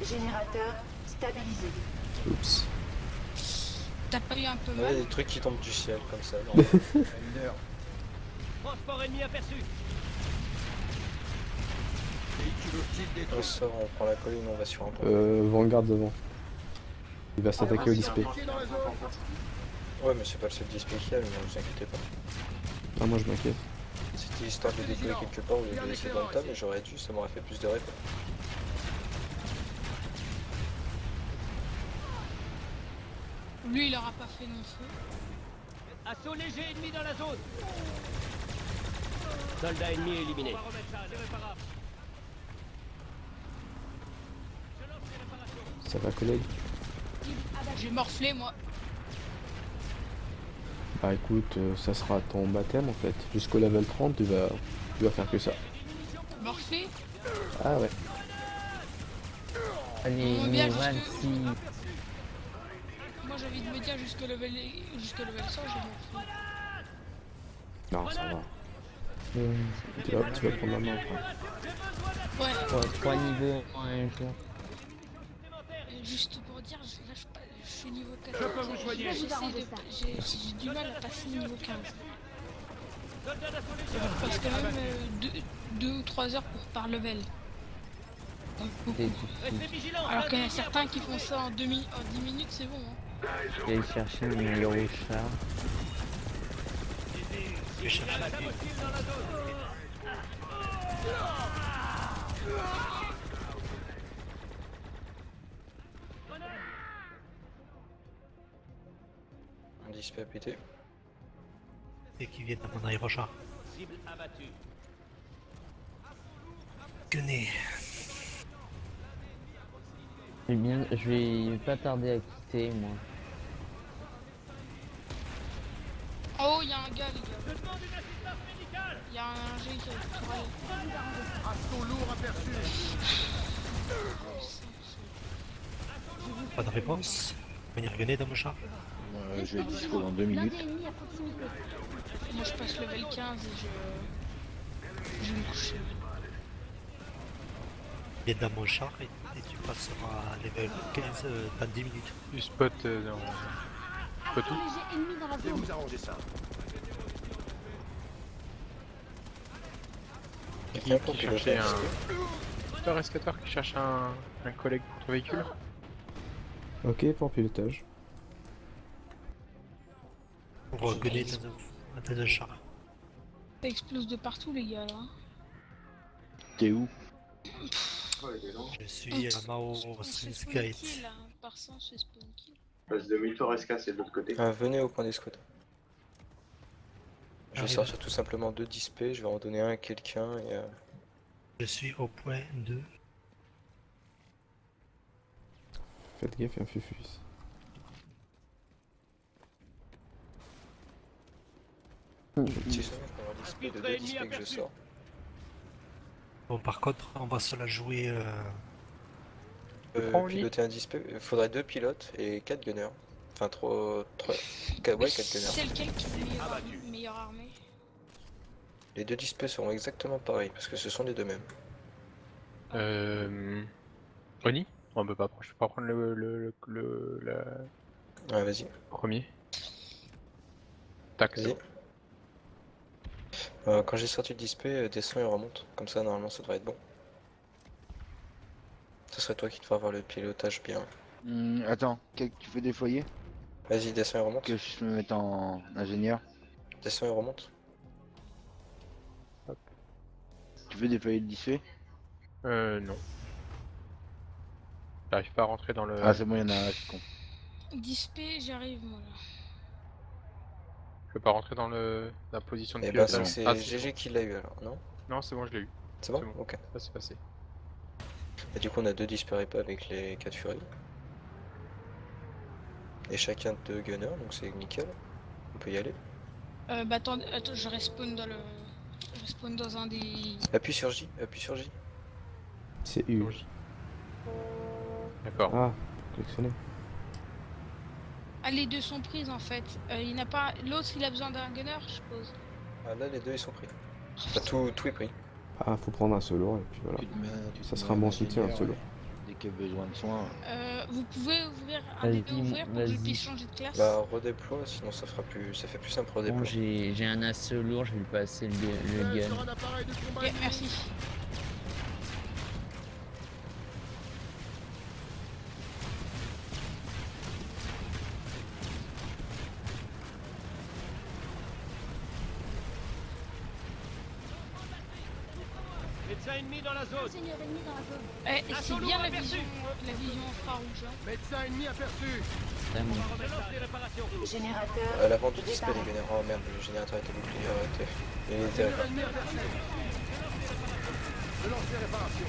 Générateur stabilisé. Oups. T'as pas eu un peu Ouais, mal? des trucs qui tombent du ciel comme ça. Non. Transport ennemi aperçu. On sort, on prend la colline, on va sur un point. Vanguard devant. Il va s'attaquer au display. Ouais, mais c'est pas le seul display qu'il y a, mais ne vous inquiétez pas. Ah, moi je m'inquiète. C'était histoire de décoller quelque part où il y avait laissé dans le tas, mais j'aurais dû, ça m'aurait fait plus de repères. Lui, il aura pas fait non feu. Assaut léger ennemi dans la zone. Soldat ennemi éliminé. On va remettre ça, irréparable. Je lance les réparations. Ça va, collègue? J'ai morflé, moi. Bah écoute, ça sera ton baptême en fait. Jusqu'au level 30, tu vas faire que ça. Morflé? Ah ouais. Allez, On est bien niveau 26. Moi, j'ai envie de me dire jusqu'au level 100, j'ai morflé. Non, ça va. Tu vas prendre la main après. Ouais, Ouais, 3 niveaux en un jour. juste pour dire, là, je suis niveau 14. Je peux vous soigner. J'ai du mal à passer niveau 15. Soldat d'assaut léger. Je passe quand même 2 ou 3 heures pour par level. Donc, beaucoup. C'est difficile. Restez vigilants. Alors qu'il y en a certains qui font ça en 10 minutes, c'est bon. Hein. Je vais aller chercher mon héros char. Attaque hostile dans la zone. Un display à péter. Et qui viennent à mon aérochar. Cible abattue. Gunné. Je vais pas tarder à quitter moi. Oh, il y a un gars, les gars. Je demande une assistance médicale. Il y a un G qui a le tourelle. Assaut lourd aperçu. Pas de réponse. Venir gunner dans mon char. Je vais être dispo dans 2 minutes. Moi, je passe level 15 et je vais me coucher. Viens dans mon char et tu passeras à level 15 dans 10 minutes. Du spot dans... Pas tout. Je vais vous arranger ça. Quelqu'un pour Qui piloter cherchait un un... display. Un rescateur qui cherche un collègue pour ton véhicule. Ok, pour pilotage. On va gunner dans un char. Ça explose de partout, les gars, là. T'es où? Je suis à Mao On se fait spawn Gate. kill, là. Par 100, c'est spawn kill. Passe demi-tour SK, c'est de l'autre côté. Venez au point d'escouade. Je vais Arrive. sortir tout simplement 2 displays, je vais en donner un à quelqu'un et... Je suis au point 2. Faites gaffe, il y a un fufus. Si jamais je peux avoir un display de 2 displays que je sors. Bon, par contre, on va se la jouer. prends, lui. Piloter un display, il faudrait 2 pilotes et 4 gunners. Enfin 3... 4 gunners. C'est lequel qui est meilleure armée? Les 2 displays seront exactement pareils parce que ce sont les 2 mêmes. Oni? On peut pas, je peux pas prendre le Ouais, vas-y. premier. Tac, Vas-y. Quand j'ai sorti le display, descends et remonte. Comme ça, normalement, ça devrait être bon. Ce serait toi qui devrais avoir le pilotage bien. Attends, tu veux des foyers? Vas-y, descends et remonte. Que je me mette en ingénieur. Descends et remonte. Tu veux déployer le display? Non. J'arrive pas à rentrer dans le... Ah c'est bon, il y en a un, c'est con. 10p, j'arrive, moi, là. Je peux pas rentrer dans la position de Et ben, pilotage. c'est Ah, GG qui l'a eu alors, non? Non, c'est bon, je l'ai eu. C'est bon? C'est bon. Ok. Ça s'est passé. Et du coup, on a 2 display pas avec les 4 furies. Et chacun 2 gunners, donc c'est nickel. On peut y aller. Bah attends, je respawn dans le... Je respawn dans un des... Appuie sur J, appuie sur J. C'est U. D'accord. Ah, collectionner. Ah, les deux sont prises, en fait. Il n'a pas... L'autre, il a besoin d'un gunner, je suppose. Ah là, les 2 ils sont pris. Enfin, tout est pris. Ah, faut prendre un solo et puis voilà. Ça sera un bon soutien, un solo. Dès qu'il y a besoin de soins. Vous pouvez ouvrir un Vas-y, des deux ouvrir pour que je vas-y. puisse changer de classe. Bah redéploie, sinon ça fera plus, ça fait plus simple Bon, redéploie. j'ai un assaut lourd, je vais lui passer le gun. Sur un appareil de combat Ok, merci. Médecin ennemi dans la zone. Eh, c'est Assaut bien lourd la aperçu. vision infrarouge. Hein. Médecin ennemi aperçu. Vraiment. Je lance des réparations. Générateur. À l'avant du display les gunners. Oh merde, le générateur était bouclé, arrêtez. Il était Ennemi aperçu. Je lance des réparations.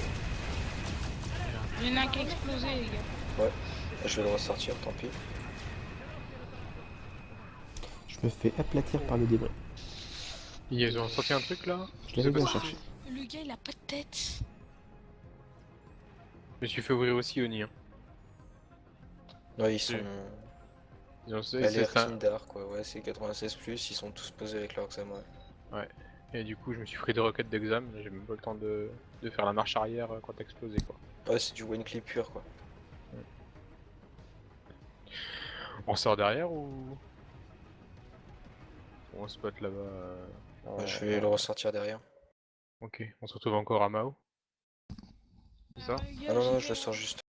Il y en a un qui a explosé, les gars. Ouais. Je vais le ressortir, tant pis. Je me fais aplatir par le débris. Ils ont sorti un truc là? Je l'avais bien cherché. Le gars, il a pas de tête. Je me suis fait ouvrir aussi Oni. Hein. Ouais, ils sont. Ils ont Elle est c'est un- Tindar quoi, ouais, c'est 96+, ils sont tous posés avec leur examen. Ouais. Et du coup, je me suis pris des roquettes d'exam. J'ai même pas le temps de faire la marche arrière quand t'as explosé quoi. Ouais, c'est du one clip pur quoi. On sort derrière ou on spot là-bas Ouais, je vais le ressortir derrière. Ok, on se retrouve encore à Mao. C'est ça? Les gars, Ah non, non, j'y je vais, le sors juste.